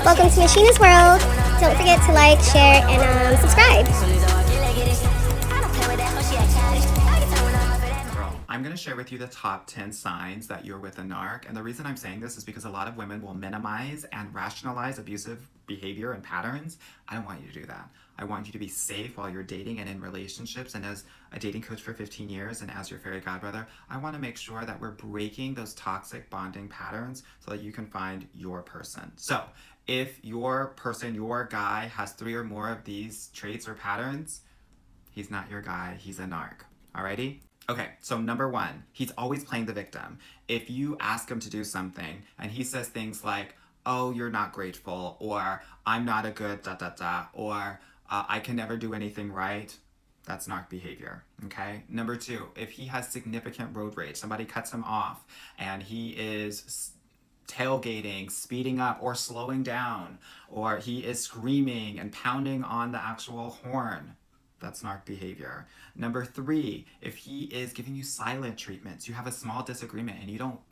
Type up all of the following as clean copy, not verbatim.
Welcome to Miss.sheeena's world. Don't forget to like, share, and subscribe. I'm going to share with you the top 10 signs that you're with a narc. And the reason I'm saying this is because a lot of women will minimize and rationalize abusive behavior and patterns. I don't want you to do that. I want you to be safe while you're dating and in relationships. And as a dating coach for 15 years and as your fairy godbrother, I want to make sure that we're breaking those toxic bonding patterns so that you can find your person. So if your person, your guy, has 3 or more of these traits or patterns, he's not your guy, he's a narc. Alrighty? Okay, so number 1, he's always playing the victim. If you ask him to do something and he says things like, oh, you're not grateful, or I'm not a good or I can never do anything right, that's narc behavior, okay? Number 2, if he has significant road rage, somebody cuts him off and he is tailgating, speeding up, or slowing down, or he is screaming and pounding on the actual horn, that's narc behavior. Number 3, if he is giving you silent treatments, you have a small disagreement and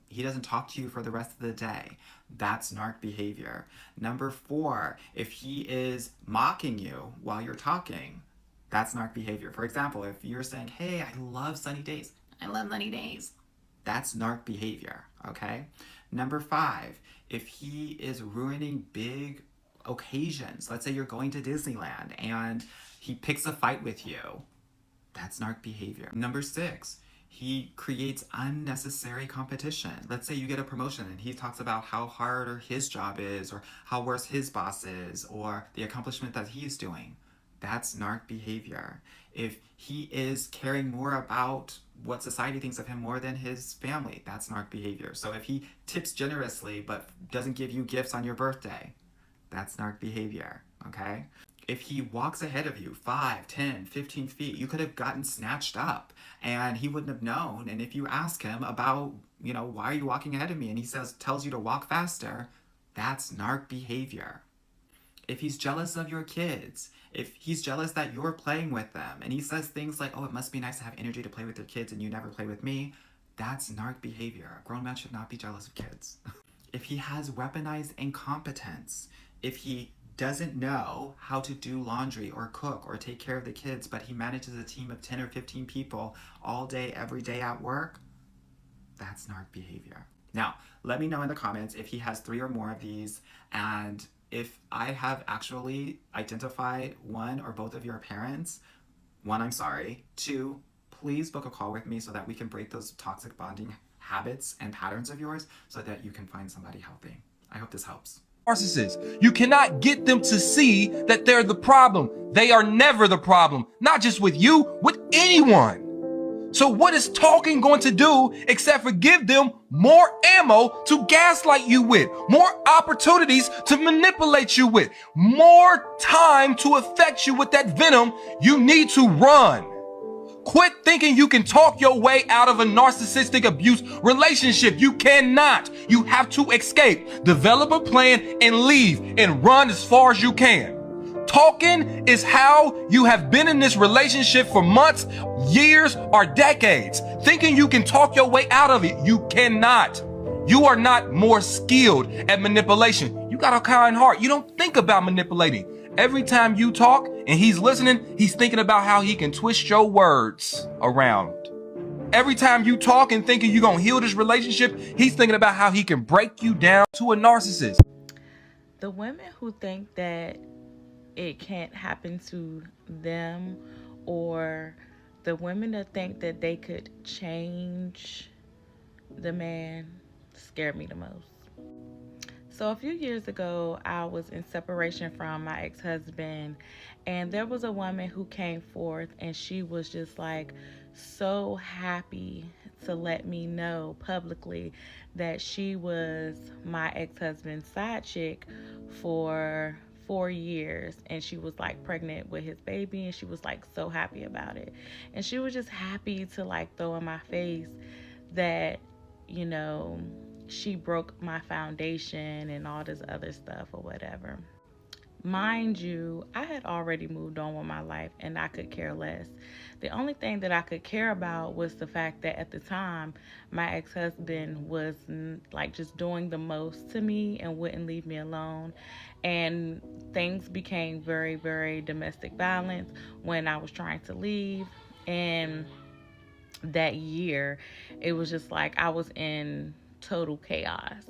he doesn't talk to you for the rest of the day, that's narc behavior. Number 4, if he is mocking you while you're talking, that's narc behavior. For example, if you're saying, hey, I love sunny days, that's narc behavior, okay? Number 5, if he is ruining big occasions, let's say you're going to Disneyland and he picks a fight with you, that's narc behavior. Number 6, he creates unnecessary competition. Let's say you get a promotion and he talks about how hard his job is, or how worse his boss is, or the accomplishment that he's doing. That's narc behavior. If he is caring more about what society thinks of him more than his family, that's narc behavior. So if he tips generously but doesn't give you gifts on your birthday, that's narc behavior, okay? If he walks ahead of you 5, 10, 15 feet, you could have gotten snatched up and he wouldn't have known. And if you ask him about, why are you walking ahead of me? And he tells you to walk faster, that's narc behavior. If he's jealous of your kids, if he's jealous that you're playing with them, and he says things like, oh, it must be nice to have energy to play with your kids and you never play with me, that's narc behavior. A grown man should not be jealous of kids. If he has weaponized incompetence, if he doesn't know how to do laundry or cook or take care of the kids, but he manages a team of 10 or 15 people all day, every day at work, that's narc behavior. Now, let me know in the comments if he has 3 or more of these, and if I have actually identified one or both of your parents. 1, I'm sorry. 2, please book a call with me so that we can break those toxic bonding habits and patterns of yours so that you can find somebody healthy. I hope this helps. Narcissists. You cannot get them to see that they're the problem. They are never the problem, not just with you, with anyone. So what is talking going to do except for give them more ammo to gaslight you with, more opportunities to manipulate you with, more time to affect you with that venom? You need to run. Quit thinking you can talk your way out of a narcissistic abuse relationship. You cannot. You have to escape, develop a plan, and leave, and run as far as you can. Talking is how you have been in this relationship for months, years, or decades. Thinking you can talk your way out of it. You cannot. You are not more skilled at manipulation. You got a kind heart. You don't think about manipulating. Every time you talk and he's listening, he's thinking about how he can twist your words around. Every time you talk and thinking you're going to heal this relationship, he's thinking about how he can break you down. To a narcissist. The women who think that it can't happen to them, or the women that think that they could change the man, scared me the most. So a few years ago, I was in separation from my ex-husband, and there was a woman who came forth, and she was just like so happy to let me know publicly that she was my ex-husband's side chick for 4 years, and she was like pregnant with his baby, and she was like so happy about it. And she was just happy to like throw in my face that, she broke my foundation and all this other stuff or whatever. Mind you, I had already moved on with my life and I could care less. The only thing that I could care about was the fact that at the time, my ex-husband was like just doing the most to me and wouldn't leave me alone. And things became very, very domestic violence when I was trying to leave. And that year, it was just like I was in total chaos.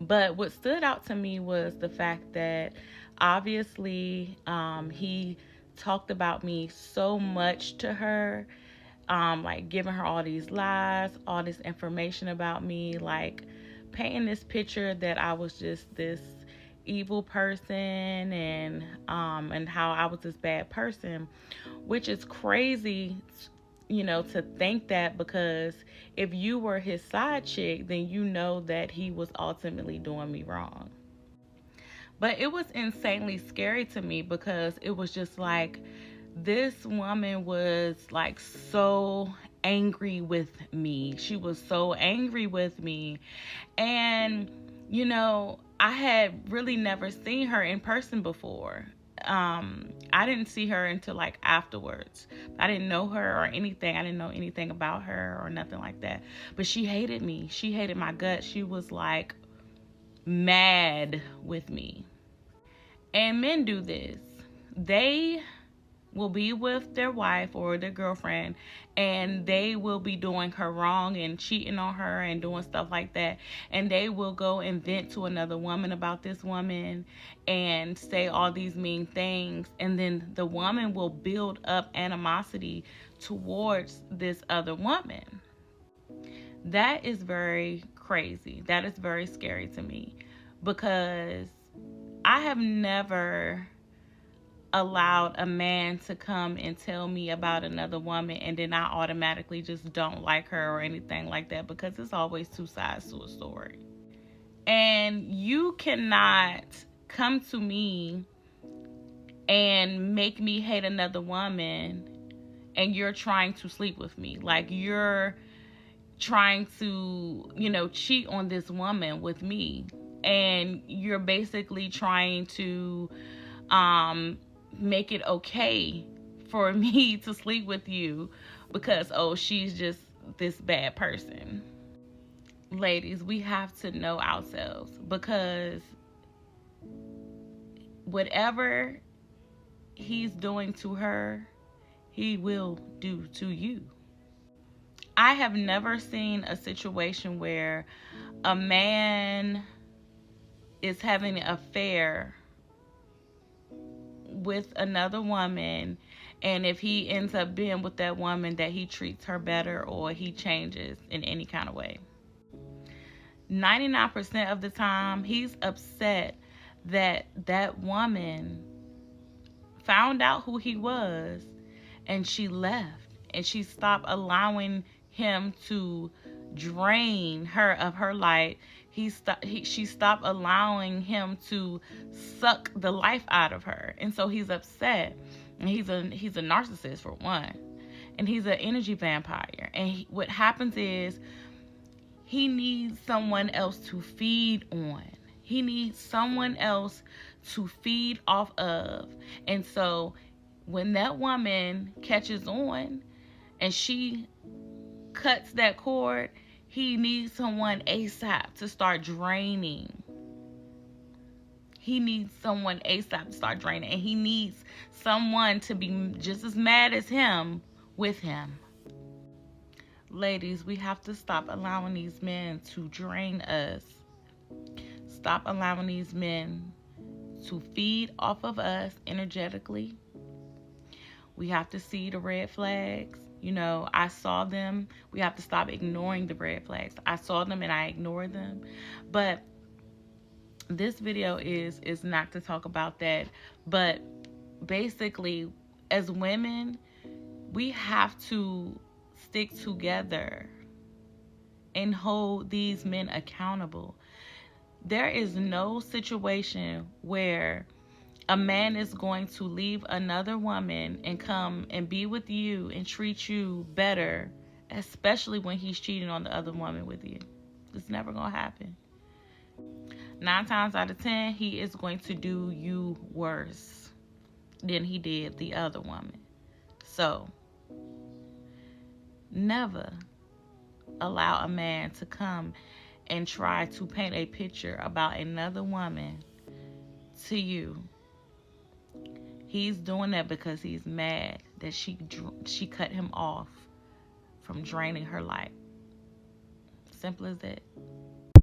But what stood out to me was the fact that obviously he talked about me so much to her, like giving her all these lies, all this information about me, like painting this picture that I was just this evil person and how I was this bad person, which is crazy, to think that, because if you were his side chick, then you know that he was ultimately doing me wrong. But it was insanely scary to me because it was just like this woman was like so angry with me. She was so angry with me. And, I had really never seen her in person before. I didn't see her until like afterwards. I didn't know her or anything. I didn't know anything about her or nothing like that. But she hated me. She hated my guts. She was like mad with me. And men do this. They will be with their wife or their girlfriend and they will be doing her wrong and cheating on her and doing stuff like that, and they will go and vent to another woman about this woman and say all these mean things, and then the woman will build up animosity towards this other woman. That is very crazy. That is very scary to me, because I have never allowed a man to come and tell me about another woman and then I automatically just don't like her or anything like that, because it's always two sides to a story. And you cannot come to me and make me hate another woman and you're trying to sleep with me. Like you're trying to, cheat on this woman with me. And you're basically trying to make it okay for me to sleep with you because, she's just this bad person. Ladies, we have to know ourselves, because whatever he's doing to her, he will do to you. I have never seen a situation where a man is having an affair with another woman, and if he ends up being with that woman, that he treats her better or he changes in any kind of way. 99% of the time, he's upset that that woman found out who he was and she left, and she stopped allowing him to drain her of her light. She stopped allowing him to suck the life out of her, and so he's upset. And he's a narcissist, for one, and he's an energy vampire. And what happens is he needs someone else to feed on. He needs someone else to feed off of. And so when that woman catches on and she cuts that cord, he needs someone ASAP to start draining. He needs someone ASAP to start draining. And he needs someone to be just as mad as him with him. Ladies, we have to stop allowing these men to drain us. Stop allowing these men to feed off of us energetically. We have to see the red flags. I saw them. We have to stop ignoring the red flags. I saw them and I ignored them. But this video is not to talk about that. But basically, as women, we have to stick together and hold these men accountable. There is no situation where a man is going to leave another woman and come and be with you and treat you better, especially when he's cheating on the other woman with you. It's never going to happen. 9 times out of 10, he is going to do you worse than he did the other woman. So, never allow a man to come and try to paint a picture about another woman to you. He's doing that because he's mad that she cut him off from draining her life. Simple as that.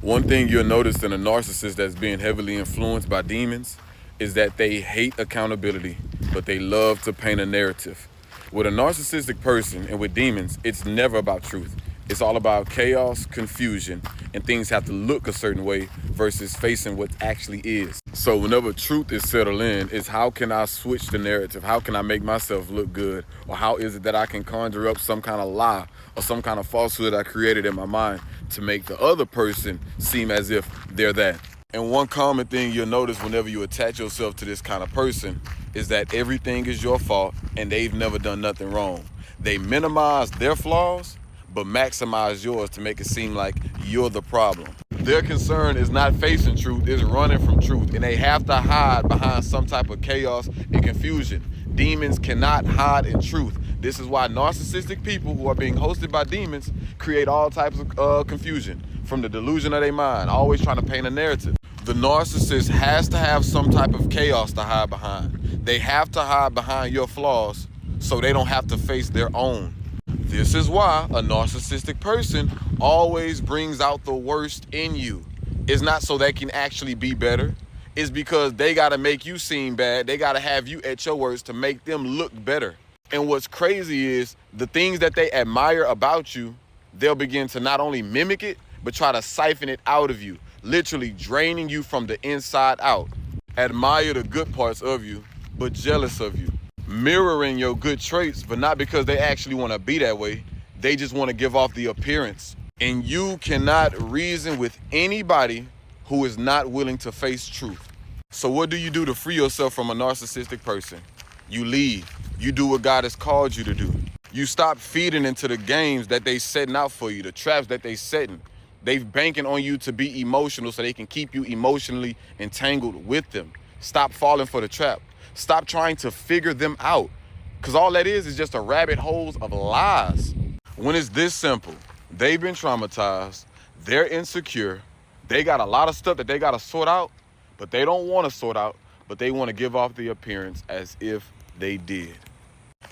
One thing you'll notice in a narcissist that's being heavily influenced by demons is that they hate accountability, but they love to paint a narrative. With a narcissistic person and with demons, it's never about truth. It's all about chaos, confusion, and things have to look a certain way versus facing what actually is. So whenever truth is settled in, it's how can I switch the narrative? How can I make myself look good? Or how is it that I can conjure up some kind of lie or some kind of falsehood I created in my mind to make the other person seem as if they're that? And one common thing you'll notice whenever you attach yourself to this kind of person is that everything is your fault and they've never done nothing wrong. They minimize their flaws, but maximize yours to make it seem like you're the problem. Their concern is not facing truth, it's running from truth, and they have to hide behind some type of chaos and confusion. Demons cannot hide in truth. This is why narcissistic people who are being hosted by demons create all types of confusion from the delusion of their mind, always trying to paint a narrative. The narcissist has to have some type of chaos to hide behind. They have to hide behind your flaws so they don't have to face their own. This is why a narcissistic person always brings out the worst in you. It's not so they can actually be better. It's because they gotta make you seem bad. They gotta have you at your worst to make them look better. And what's crazy is the things that they admire about you, they'll begin to not only mimic it, but try to siphon it out of you, literally draining you from the inside out. Admire the good parts of you, but jealous of you. Mirroring your good traits, but not because they actually want to be that way. They just want to give off the appearance. And you cannot reason with anybody who is not willing to face truth. So what do you do to free yourself from a narcissistic person? You leave. You do what God has called you to do. You stop feeding into the games that they setting out for you, the traps that they setting. They've banking on you to be emotional so they can keep you emotionally entangled with them. Stop falling for the trap. Stop trying to figure them out, because all that is just a rabbit holes of lies. When it's this simple, they've been traumatized, they're insecure, they got a lot of stuff that they got to sort out, but they don't want to sort out, but they want to give off the appearance as if they did.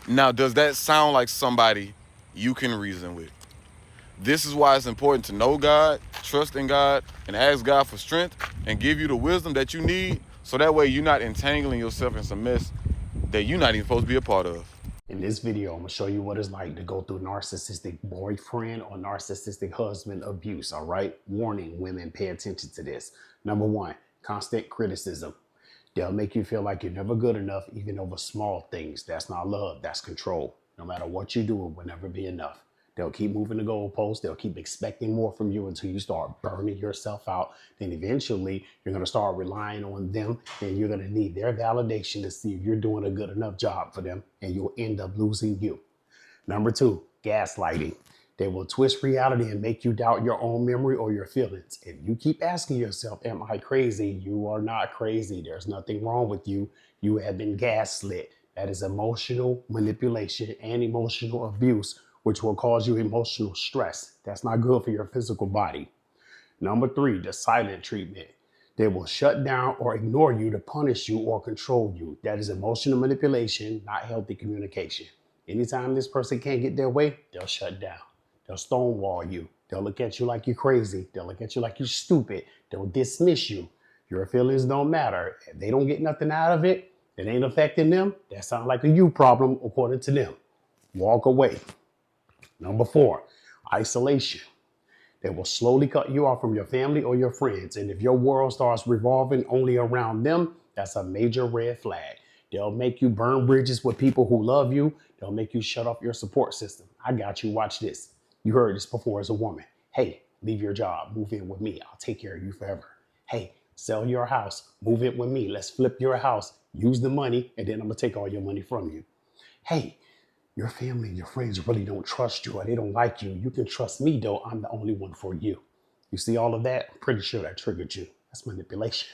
Now, does that sound like somebody you can reason with? This is why it's important to know God, trust in God, and ask God for strength and give you the wisdom that you need, so that way you're not entangling yourself in some mess that you're not even supposed to be a part of. In this video, I'm gonna show you what it's like to go through narcissistic boyfriend or narcissistic husband abuse, all right? Warning, women, pay attention to this. Number one, constant criticism. They'll make you feel like you're never good enough, even over small things. That's not love, that's control. No matter what you do, it will never be enough. They'll keep moving the goalposts. They'll keep expecting more from you until you start burning yourself out. Then eventually you're going to start relying on them, and you're going to need their validation to see if you're doing a good enough job for them, and you'll end up losing you. Number two, gaslighting. They will twist reality and make you doubt your own memory or your feelings. If you keep asking yourself, am I crazy? You are not crazy. There's nothing wrong with you. You have been gaslit. That is emotional manipulation and emotional abuse, which will cause you emotional stress. That's not good for your physical body. Number three, the silent treatment. They will shut down or ignore you to punish you or control you. That is emotional manipulation, not healthy communication. Anytime this person can't get their way, they'll shut down. They'll stonewall you. They'll look at you like you're crazy. They'll look at you like you're stupid. They'll dismiss you. Your feelings don't matter. If they don't get nothing out of it, it ain't affecting them. That sounds like a you problem according to them. Walk away. Number four, isolation. They will slowly cut you off from your family or your friends. And if your world starts revolving only around them, that's a major red flag. They'll make you burn bridges with people who love you. They'll make you shut off your support system. I got you. Watch this. You heard this before as a woman. Hey, leave your job. Move in with me. I'll take care of you forever. Hey, sell your house. Move in with me. Let's flip your house. Use the money, and then I'm going to take all your money from you. Hey, your family and your friends really don't trust you, or they don't like you. You can trust me, though. I'm the only one for you. You see all of that? I'm pretty sure that triggered you. That's manipulation.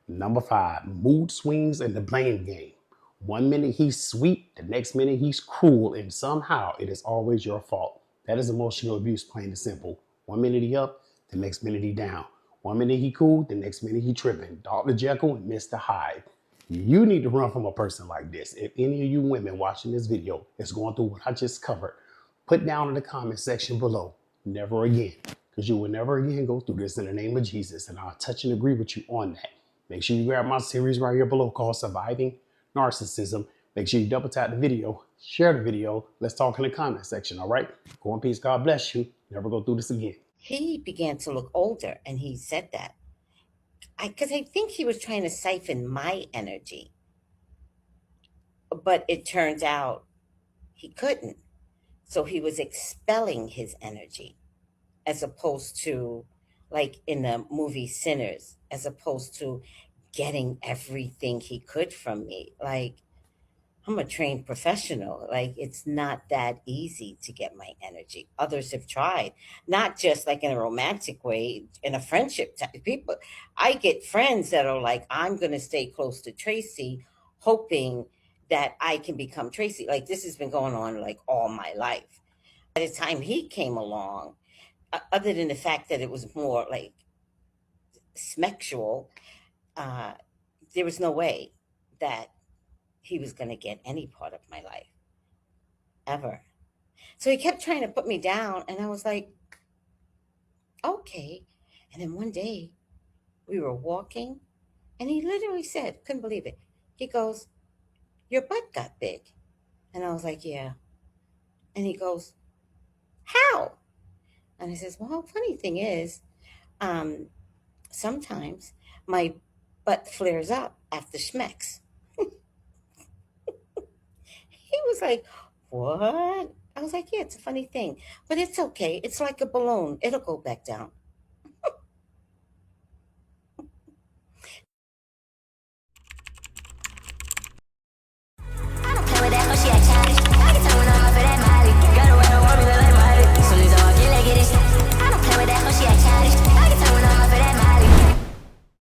Number 5, mood swings and the blame game. One minute he's sweet, the next minute he's cruel, and somehow it is always your fault. That is emotional abuse, plain and simple. One minute he up, the next minute he down. One minute he cool, the next minute he tripping. Dr. Jekyll and Mr. Hyde. You need to run from a person like this. If any of you women watching this video is going through what I just covered, put down in the comment section below, never again. Because you will never again go through this in the name of Jesus. And I'll touch and agree with you on that. Make sure you grab my series right here below called Surviving Narcissism. Make sure you double tap the video, share the video. Let's talk in the comment section, all right? Go in peace. God bless you. Never go through this again. He began to look older, and he said that. Because I think he was trying to siphon my energy. But it turns out he couldn't. So he was expelling his energy, as opposed to, like in the movie Sinners, as opposed to getting everything he could from me. Like, I'm a trained professional. Like, it's not that easy to get my energy. Others have tried, not just like in a romantic way, in a friendship type. People, I get friends that are like, I'm going to stay close to Tracy, hoping that I can become Tracy. Like, this has been going on like all my life. By the time he came along, other than the fact that it was more like sexual, there was no way that he was going to get any part of my life ever. So he kept trying to put me down, and I was like, okay. And then one day we were walking, and he literally said, couldn't believe it. He goes, your butt got big. And I was like, yeah. And he goes, how? And I says, well, funny thing is, sometimes my butt flares up after schmecks. He was like, what? I was like, yeah, it's a funny thing, but it's okay. It's like a balloon. It'll go back down.